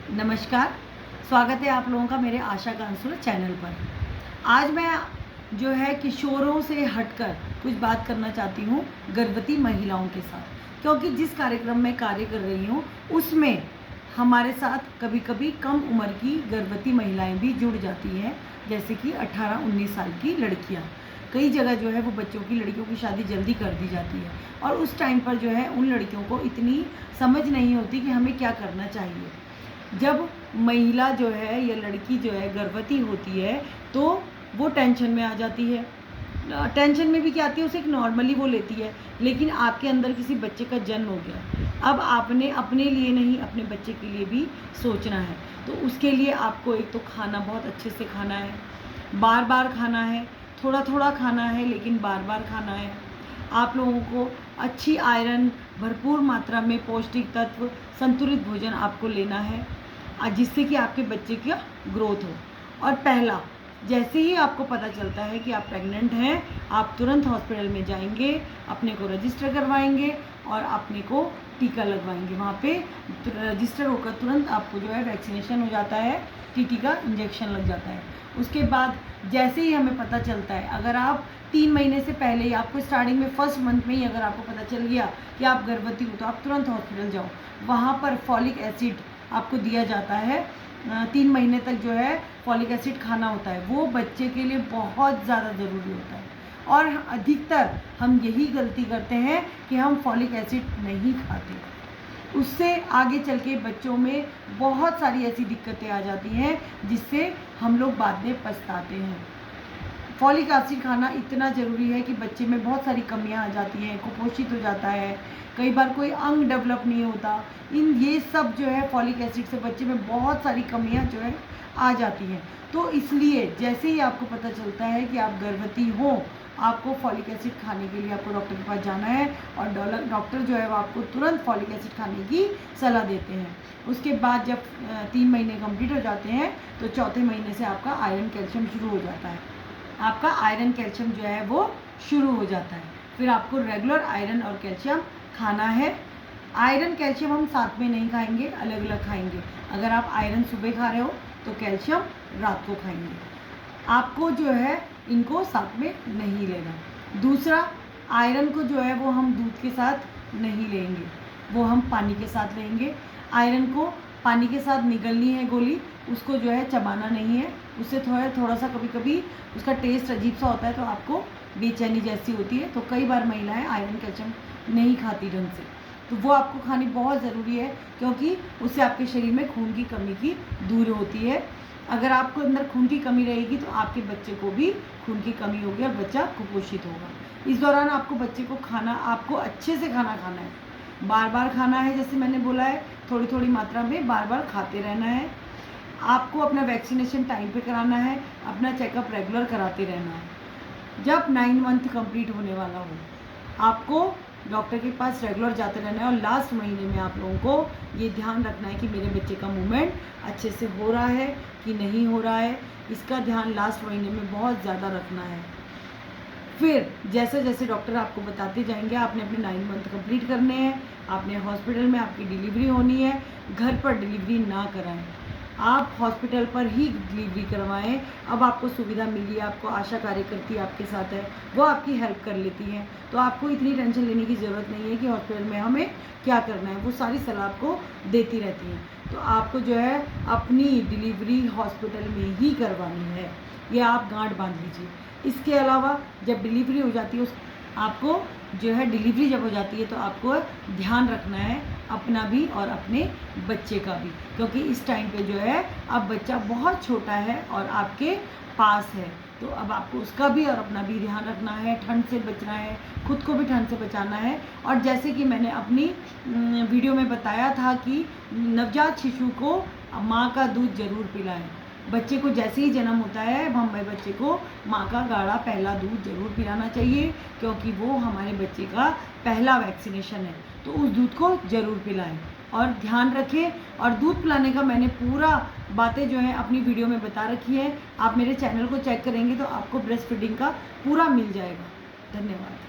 नमस्कार, स्वागत है आप लोगों का मेरे आशा कांसुर चैनल पर। आज मैं जो है किशोरों से हटकर कुछ बात करना चाहती हूँ गर्भवती महिलाओं के साथ, क्योंकि जिस कार्यक्रम में कार्य कर रही हूँ उसमें हमारे साथ कभी कभी कम उम्र की गर्भवती महिलाएं भी जुड़ जाती हैं, जैसे कि 18-19 साल की लड़कियाँ। कई जगह जो है वो बच्चों की लड़कियों की शादी जल्दी कर दी जाती है और उस टाइम पर जो है उन लड़कियों को इतनी समझ नहीं होती कि हमें क्या करना चाहिए। जब महिला जो है या लड़की जो है गर्भवती होती है तो वो टेंशन में आ जाती है। टेंशन में भी क्या आती है, उसे एक नॉर्मली वो लेती है, लेकिन आपके अंदर किसी बच्चे का जन्म हो गया। अब आपने अपने लिए नहीं अपने बच्चे के लिए भी सोचना है, तो उसके लिए आपको एक तो खाना बहुत अच्छे से खाना है, बार बार खाना है, थोड़ा थोड़ा खाना है लेकिन बार बार खाना है। आप लोगों को अच्छी आयरन, भरपूर मात्रा में पौष्टिक तत्व, संतुलित भोजन आपको लेना है जिससे कि आपके बच्चे का ग्रोथ हो। और पहला, जैसे ही आपको पता चलता है कि आप प्रेग्नेंट हैं, आप तुरंत हॉस्पिटल में जाएंगे, अपने को रजिस्टर करवाएंगे और अपने को टीका लगवाएंगे। वहाँ पे रजिस्टर होकर तुरंत आपको जो है वैक्सीनेशन हो जाता है, टीटी का इंजेक्शन लग जाता है। उसके बाद जैसे ही हमें पता चलता है, अगर आप 3 महीने से पहले ही, आपको स्टार्टिंग में फर्स्ट मंथ में ही अगर आपको पता चल गया कि आप गर्भवती हो, तो आप तुरंत हॉस्पिटल जाओ। वहाँ पर फॉलिक एसिड आपको दिया जाता है। 3 महीने तक जो है फॉलिक एसिड खाना होता है, वो बच्चे के लिए बहुत ज़्यादा ज़रूरी होता है। और अधिकतर हम यही गलती करते हैं कि हम फॉलिक एसिड नहीं खाते, उससे आगे चल के बच्चों में बहुत सारी ऐसी दिक्कतें आ जाती हैं जिससे हम लोग बाद में पछताते हैं। फॉलिक एसिड खाना इतना ज़रूरी है कि बच्चे में बहुत सारी कमियां आ जाती हैं, कुपोषित हो जाता है, कई बार कोई अंग डेवलप नहीं होता। ये सब जो है फॉलिक एसिड से बच्चे में बहुत सारी कमियां जो है आ जाती हैं। तो इसलिए जैसे ही आपको पता चलता है कि आप गर्भवती हो, आपको फॉलिक एसिड खाने के लिए आपको डॉक्टर के पास जाना है और डॉक्टर जो है वो आपको तुरंत फॉलिक एसिड खाने की सलाह देते हैं। उसके बाद जब 3 महीने कंप्लीट हो जाते हैं तो चौथे महीने से आपका आयरन कैल्शियम शुरू हो जाता है। आपका आयरन कैल्शियम जो है वो शुरू हो जाता है। फिर आपको रेगुलर आयरन और कैल्शियम खाना है। आयरन कैल्शियम हम साथ में नहीं खाएंगे, अलग अलग खाएंगे। अगर आप आयरन सुबह खा रहे हो तो कैल्शियम रात को खाएंगे। आपको जो है इनको साथ में नहीं लेना। दूसरा, आयरन को जो है वो हम दूध के साथ नहीं लेंगे, वो हम पानी के साथ लेंगे। आयरन को पानी के साथ निगलनी है गोली, उसको जो है चबाना नहीं है। उससे थोड़ा सा कभी कभी उसका टेस्ट अजीब सा होता है तो आपको बेचैनी जैसी होती है। तो कई बार महिलाएं आयरन कैल्शियम नहीं खाती ढंग से, तो वो आपको खानी बहुत ज़रूरी है, क्योंकि उससे आपके शरीर में खून की कमी की दूर होती है। अगर आपको अंदर खून की कमी रहेगी तो आपके बच्चे को भी खून की कमी होगी और बच्चा कुपोषित होगा। इस दौरान आपको बच्चे को खाना, आपको अच्छे से खाना खाना है, बार बार खाना है, जैसे मैंने बोला है, थोड़ी थोड़ी मात्रा में बार बार खाते रहना है। आपको अपना वैक्सीनेशन टाइम पे कराना है, अपना चेकअप रेगुलर कराते रहना है। जब 9 मंथ कंप्लीट होने वाला हो, आपको डॉक्टर के पास रेगुलर जाते रहना है। और लास्ट महीने में आप लोगों को ये ध्यान रखना है कि मेरे बच्चे का मूवमेंट अच्छे से हो रहा है कि नहीं हो रहा है, इसका ध्यान लास्ट महीने में बहुत ज़्यादा रखना है। फिर जैसे जैसे डॉक्टर आपको बताते जाएंगे, आपने अपने 9 मंथ कंप्लीट करने हैं, आपने हॉस्पिटल में आपकी डिलीवरी होनी है। घर पर डिलीवरी ना कराएं, आप हॉस्पिटल पर ही डिलीवरी करवाएं। अब आपको सुविधा मिली है, आपको आशा कार्यकर्ती आपके साथ है, वो आपकी हेल्प कर लेती हैं, तो आपको इतनी टेंशन लेने की ज़रूरत नहीं है कि हॉस्पिटल में हमें क्या करना है। वो सारी सलाह आपको देती रहती हैं। तो आपको जो है अपनी डिलीवरी हॉस्पिटल में ही करवानी है, ये आप गांठ बांध लीजिए। इसके अलावा जब डिलीवरी हो जाती है, आपको जो है डिलीवरी जब हो जाती है तो आपको ध्यान रखना है अपना भी और अपने बच्चे का भी, क्योंकि इस टाइम पे जो है अब बच्चा बहुत छोटा है और आपके पास है, तो अब आपको उसका भी और अपना भी ध्यान रखना है। ठंड से बचना है, खुद को भी ठंड से बचाना है। और जैसे कि मैंने अपनी वीडियो में बताया था कि नवजात शिशु को माँ का दूध ज़रूर पिलाएं। बच्चे को जैसे ही जन्म होता है, हमें बच्चे को माँ का गाढ़ा पहला दूध ज़रूर पिलाना चाहिए, क्योंकि वो हमारे बच्चे का पहला वैक्सीनेशन है। तो उस दूध को ज़रूर पिलाएं और ध्यान रखें। और दूध पिलाने का मैंने पूरा बातें जो है अपनी वीडियो में बता रखी है। आप मेरे चैनल को चेक करेंगे तो आपको ब्रेस्ट फीडिंग का पूरा मिल जाएगा। धन्यवाद।